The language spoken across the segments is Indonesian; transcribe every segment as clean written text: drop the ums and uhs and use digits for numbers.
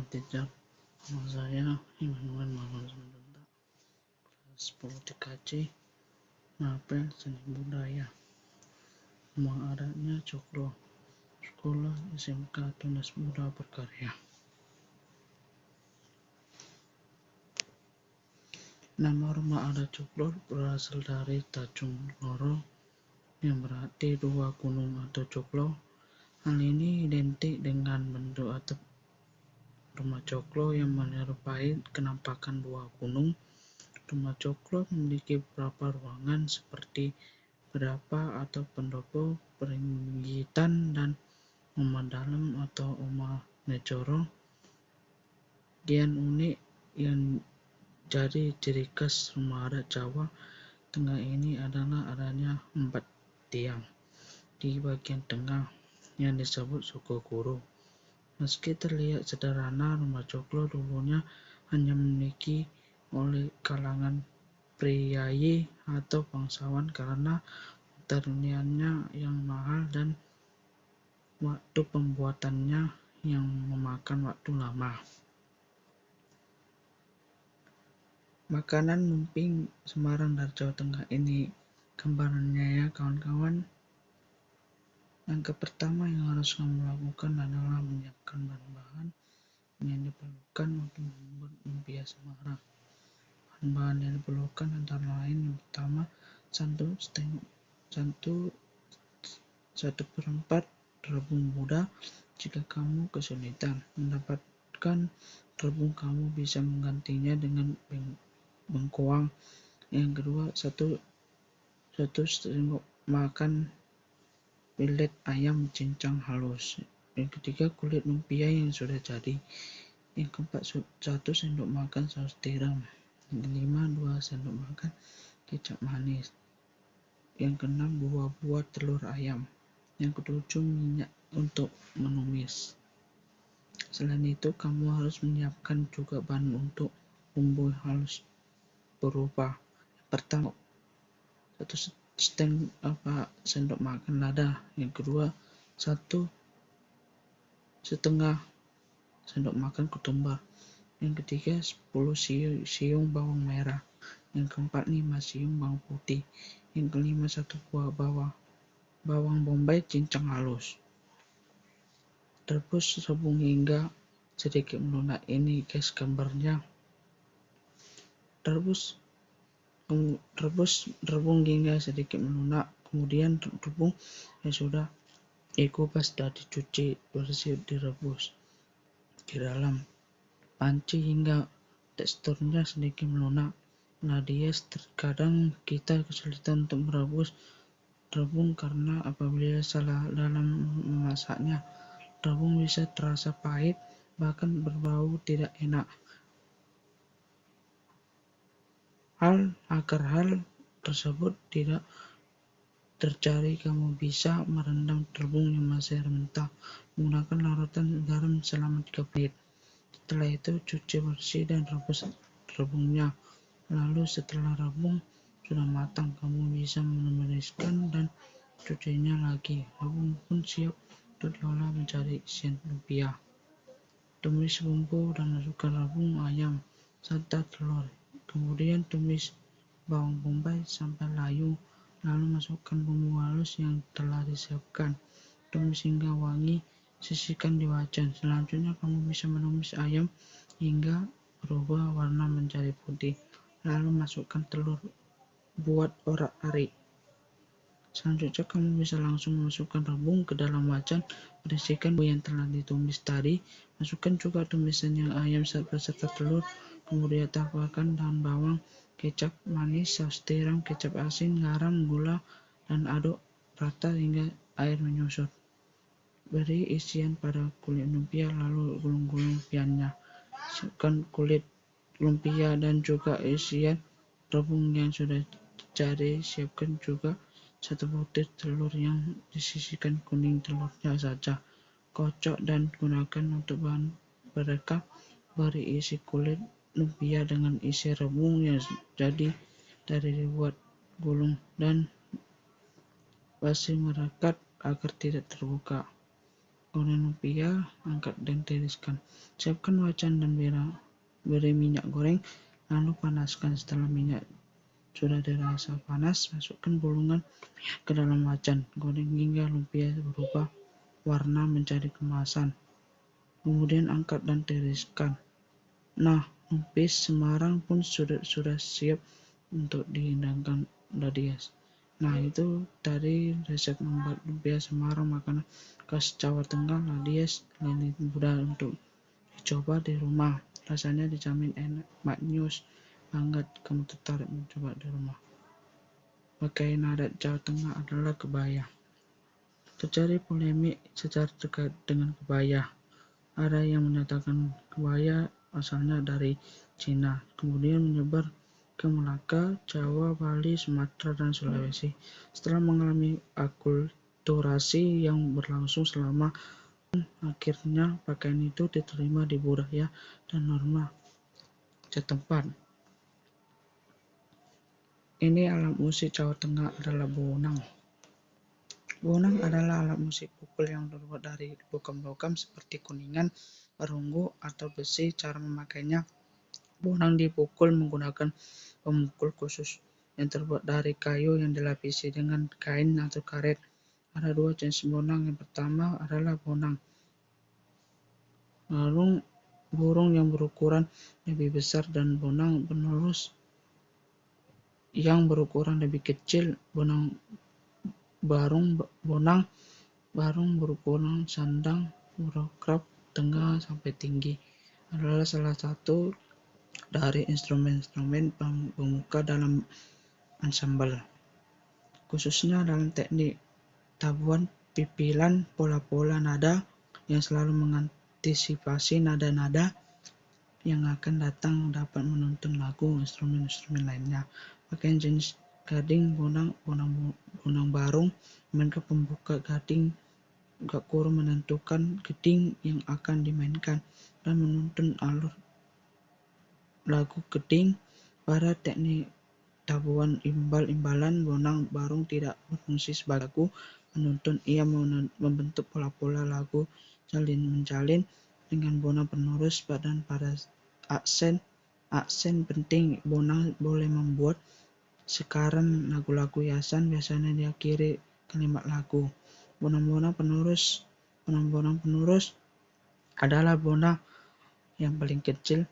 Teacher. Nama saya Immanuel Maulana Simanjuntak, kelas 10 TKJ, Mapel Seni Budaya. Rumah adatnya Cokro, Sekolah SMK Tunas Muda Berkarya. Nama rumah adat Cokro berasal dari Tanjung Loro yang berarti dua gunung atau coklo. Hal ini identik dengan bentuk atap rumah coklo yang menyerupai kenampakan dua gunung. Rumah coklo memiliki beberapa ruangan seperti bedapa atau pendopo, peringgitan, dan rumah dalam atau rumah necoro. Yang unik yang jadi ciri khas rumah adat Jawa Tengah ini adalah adanya 4 tiang di bagian tengah yang disebut sukoguru. Meski terlihat sederhana, rumah coklo dulunya hanya memiliki oleh kalangan priayi atau bangsawan karena materialnya yang mahal dan waktu pembuatannya yang memakan waktu lama. Makanan lumping Semarang dari Jawa Tengah ini gambarannya ya kawan-kawan. Langkah pertama yang harus kamu lakukan adalah menyiapkan bahan-bahan yang diperlukan untuk membuat lumpia Semarang. Bahan-bahan yang diperlukan antara lain yang pertama 1/4 rebung muda. Jika kamu kesulitan mendapatkan rebung, kamu bisa menggantinya dengan bengkoang. Yang kedua 1 sendok makan filet ayam cincang halus. Yang ketiga kulit lumpia yang sudah jadi. Yang keempat 1 sendok makan saus tiram. Yang kelima 2 sendok makan kecap manis. Yang keenam 2 buah telur ayam. Yang ketujuh minyak untuk menumis. Selain itu kamu harus menyiapkan juga bahan untuk bumbu halus berupa pertama 1 sendok makan lada. Yang kedua 1,5 sendok makan ketumbar. Yang ketiga 10 siung bawang merah. Yang keempat 5 siung bawang putih. Yang kelima 1 buah bawang bombay cincang halus. Rebus rebung hingga sedikit melunak. Ini guys gambarnya. Rebus rebung hingga sedikit melunak. Kemudian rebung yang sudah dikupas dan dicuci bersih direbus di dalam panci hingga teksturnya sedikit melunak. Terkadang kita kesulitan untuk merebus rebung karena apabila salah dalam memasaknya, rebung bisa terasa pahit bahkan berbau tidak enak. Agar hal tersebut tidak terjadi, kamu bisa merendam rebung yang masih mentah menggunakan larutan garam selama 3 menit. Setelah itu cuci bersih dan rebus rebungnya. Lalu setelah rebung sudah matang, kamu bisa menumiskan dan cucinya lagi. Rebung pun siap untuk diolah menjadi isian lumpia. Tumis bumbu dan masukkan rebung, ayam, serta telur. Kemudian tumis bawang bombay sampai layu, lalu masukkan bumbu halus yang telah disiapkan. Tumis hingga wangi, sisihkan di wajan. Selanjutnya kamu bisa menumis ayam hingga berubah warna menjadi putih. Lalu masukkan telur buat orak-arik. Selanjutnya kamu bisa langsung memasukkan rebung ke dalam wajan, berisikan bumbu yang telah ditumis tadi. Masukkan juga tumisan yang ayam beserta telur, kemudian tambahkan daun bawang, kecap manis, saus tiram, kecap asin, garam, gula, dan aduk rata hingga air menyusut. Beri isian pada kulit lumpia, lalu gulung-gulung lumpianya. Siapkan kulit lumpia dan juga isian rebung yang sudah jadi. Siapkan juga 1 butir telur yang disisihkan kuning telurnya saja. Kocok dan gunakan untuk bahan perekat. Beri isi kulit lumpia dengan isi rebung yang jadi dari dibuat gulung dan basi merekat agar tidak terbuka. goreng lumpia, angkat dan tiriskan. Siapkan wajan dan beri minyak goreng, lalu panaskan. Setelah minyak sudah dirasa panas, masukkan bulungan lumpia ke dalam wajan. Goreng hingga lumpia berubah warna menjadi kemasan. Kemudian angkat dan tiriskan. Nah, lumpia Semarang pun sudah siap untuk dihidangkan Ladies. Nah, itu tadi resep membuat lumpia Semarang, makanan khas Jawa Tengah Ladies. Ini mudah untuk dicoba di rumah. Rasanya dijamin enak, maknyus banget. Kamu tertarik mencoba di rumah. Pakaian adat Jawa Tengah adalah kebaya. Terjadi polemik sejarah terkait dengan kebaya. Ada yang menyatakan kebaya asalnya dari Cina, kemudian menyebar ke Melaka, Jawa, Bali, Sumatera, dan Sulawesi. Setelah mengalami akulturasi yang berlangsung selama akhirnya pakaian itu diterima di budaya dan norma setempat. Ini alat musik Jawa Tengah adalah bonang. Bonang adalah alat musik pukul yang terbuat dari logam-logam seperti kuningan, perunggu, atau besi. Cara memakainya, bonang dipukul menggunakan pemukul khusus yang terbuat dari kayu yang dilapisi dengan kain atau karet. Ada dua jenis bonang. Yang pertama adalah bonang burung yang berukuran lebih besar dan bonang penerus yang berukuran lebih kecil. Bonang barung berukuran sedang, berukuran tengah sampai tinggi adalah salah satu dari instrumen-instrumen pemuka dalam ansambel, khususnya dalam teknik tabuhan pipilan pola-pola nada yang selalu mengantisipasi nada-nada yang akan datang dapat menuntun lagu. Instrumen-instrumen lainnya, pakaian jenis gading, bonang barung memainkan pembuka gading, gak kurang menentukan gading yang akan dimainkan dan menuntun alur lagu gading. Pada teknik tabuhan imbal-imbalan, bonang barung tidak berfungsi sebagai lagu penuntun. Ia membentuk pola-pola lagu jalin-menjalin dengan bonang penerus dan pada aksen penting. Bonang boleh membuat sekaran lagu-lagu hiasan, biasanya diakhiri kalimat lagu. Bonang penerus adalah bonang yang paling kecil,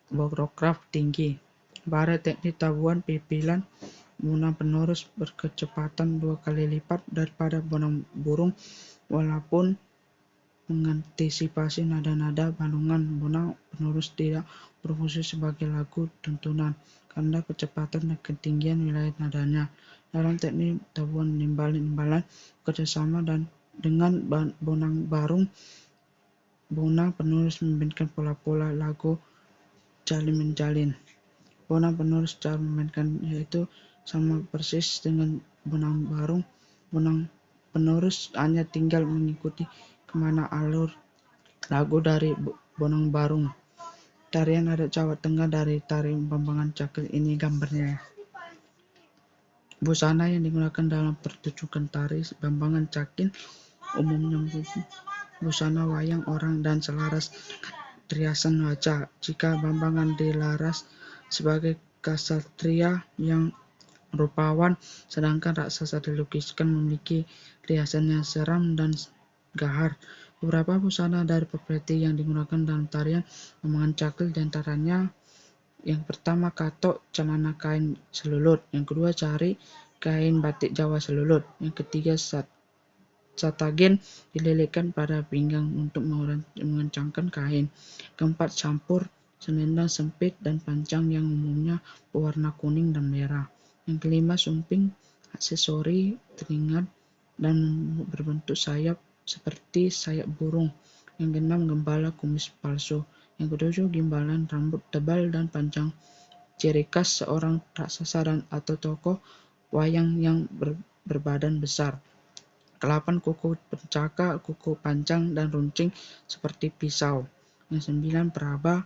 beroktav tinggi. Pada teknik tabuhan pipilan, bonang penerus berkecepatan 2 kali lipat daripada bonang burung. Walaupun mengantisipasi nada-nada balungan, bonang penerus tidak berfungsi sebagai lagu tuntunan karena kecepatan dan ketinggian wilayah nadanya. Dalam teknik tabuhan imbal-imbalan kerjasama dengan bonang barung, bonang penerus memainkan pola-pola lagu jalin-menjalin. Bonang penerus cara memainkan yaitu sama persis dengan bonang barung. Bonang penerus hanya tinggal mengikuti kemana alur lagu dari bonang barung. Tarian adat Jawa Tengah dari tari Bambangan Cakil. Ini gambarnya. Busana yang digunakan dalam pertunjukan tari Bambangan Cakil umumnya busana wayang orang dan selaras riasan wajah. Jika Bambangan dilaras sebagai ksatria yang rupawan, sedangkan raksasa dilukiskan memiliki riasan yang seram dan gahar. Beberapa busana dari properti yang digunakan dalam tarian Bambangan Cakil diantaranya: yang pertama katok, celana kain selulut. Yang kedua cari, kain batik Jawa selulut. Yang ketiga satagen, dililitkan pada pinggang untuk mengencangkan kain. Keempat campur, selendang sempit dan panjang yang umumnya berwarna kuning dan merah. Yang kelima sumping, aksesori telinga dan berbentuk sayap seperti sayap burung. Yang keenam gembala kumis palsu. Yang ketujuh gimbalan rambut tebal dan panjang, ciri khas seorang raksasa atau tokoh wayang yang berbadan besar. Ke-8 kuku pencaka, kuku panjang dan runcing seperti pisau. Yang 9 peraba,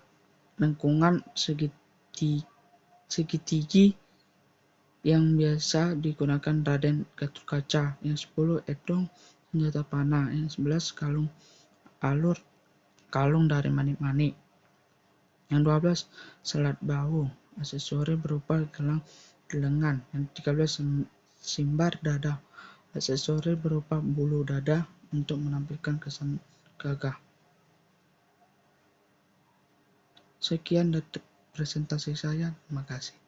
lengkungan segitigi yang biasa digunakan Raden Gatot Kaca. Yang 10 edong, senjata panah. Yang 11 kalung dari manik-manik. Yang 12 selat bau, aksesori berupa gelang di lengan. Yang 13 simbar dada, aksesori berupa bulu dada untuk menampilkan kesan gagah. Sekian presentasi saya, terima kasih.